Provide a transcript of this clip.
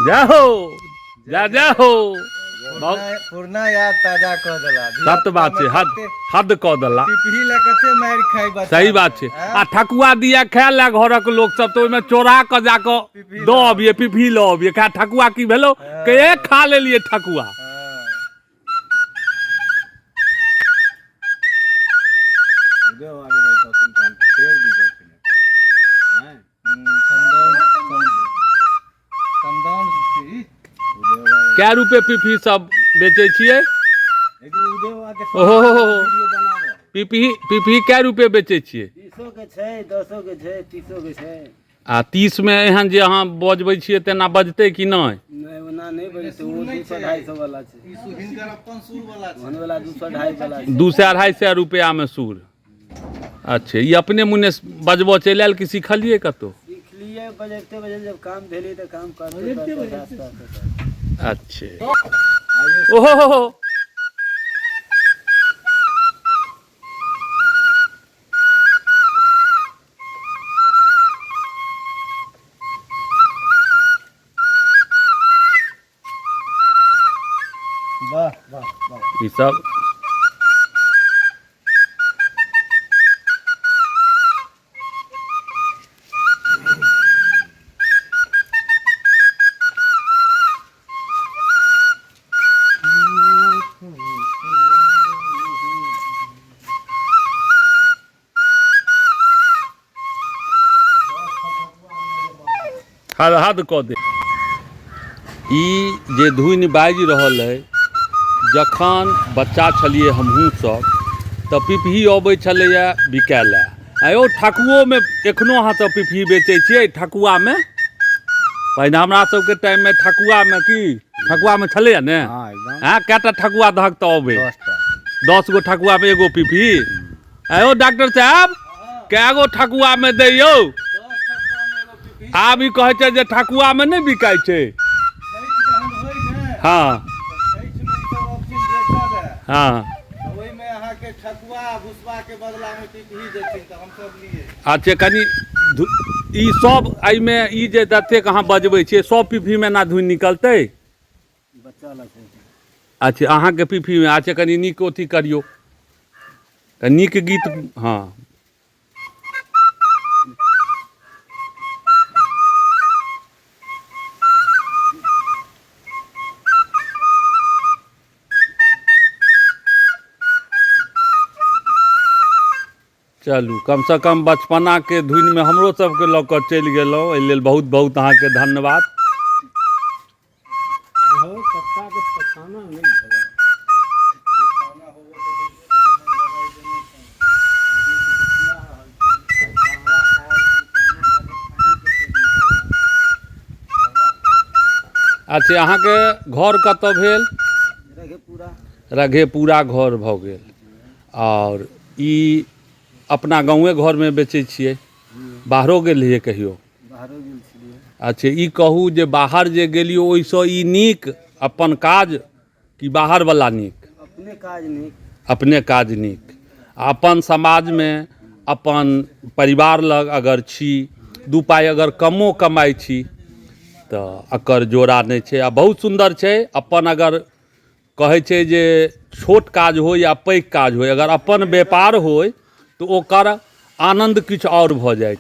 जाओ जा जाओ पुरना याद ताजा कर देला। सत्य बात है, हद कह देला। पिपही ले कते मार खाई बच्चा। सही बात है। आ ठकुआ दिया खाए ला घरक लोग सब तो ओइमे चोरा के जाके दो अबिए पिपही लो अबिए खा ठकुआ की भेलो के खा लेलिए ठकुआ। क्या रुपए पिपही सब बेचे छिए? ओहो पिपही क्या रुपए बेचे छिए? 20 के छै, 10 के छै, 30 के छै। आ 30 में एहन जे अहाँ बजबै छिए तेना बजते कि नहीं? नहीं ओना नहीं बजते, वो 200 250 वाला छै। ई सुहिनकर अपन सुर वाला छै। वाला 200 250 वाला छै। 200 250 रुपया में सुर। अच्छा ये अपने मुने बजबो चल आयल कि सीखलिए कतो? सीखलिए बजते बजते जब काम भेली तो काम करते। अच्छा ओहो वाह वाह वाह। ये सब हद कह दे। ई जे धुन बाजि रहल है जखन बच्चा छलिए हमहूँ सब तो पिपही अबै छलैया बिकाय ला। आयो ठकुओ में एखनो अहाँ सब पिपही बेचै छियै ठकुआ में? पहिने हमरा सबके टाइम में ठकुआ में की ठकुआ में छलैया ने? हाँ कएटा ठकुआ दहक तो अबै? 10 गो ठकुआ में एगो पिपही। आयो डॉक्टर साहब कै गो ठकुआ में दै यौ? आब ई कहै छै जे ठकुआ में नहीं बिकाय छै। हाँ हाँ अच्छा कनी ई सब एहिमे ई जे जतेक अहाँ बजबै छियै सब पिपही में ना धुन निकलतै? अच्छा अहाँके पिपही में अच्छा कनी नीक अथी करियौ नीक गीत। हाँ चलू कम से कम बचपना के धुन में हमरो सबके लऽ कऽ चलि गेलहुँ, एहि लेल बहुत बहुत अहाँके धन्यवाद। अच्छा अहाँके घर कतऽ भेल? रघेपुरा घर भऽ गेल। और ई अपना गाँवे घर में बेचै छियै? बाहरो गेलियै कहियो? बाहरो गेल छलियै। अच्छा ई कहू जे बाहर जे गेलियो ओइसँ ई नीक अपन काज कि बाहर वाला नीक? अपने काज नीक। अपने काज नीक। अपन समाज में अपन परिवार लग अगर छी दू पाई अगर कमो कमाई छी तो एकर जोड़ा नहीं छै। आ बहुत सुंदर छै अपन अगर कहै छै जे छोट काज हो या पैघ काज हो अगर अपन व्यापार हो तो ओकर आनंद किछु और भऽ जाए।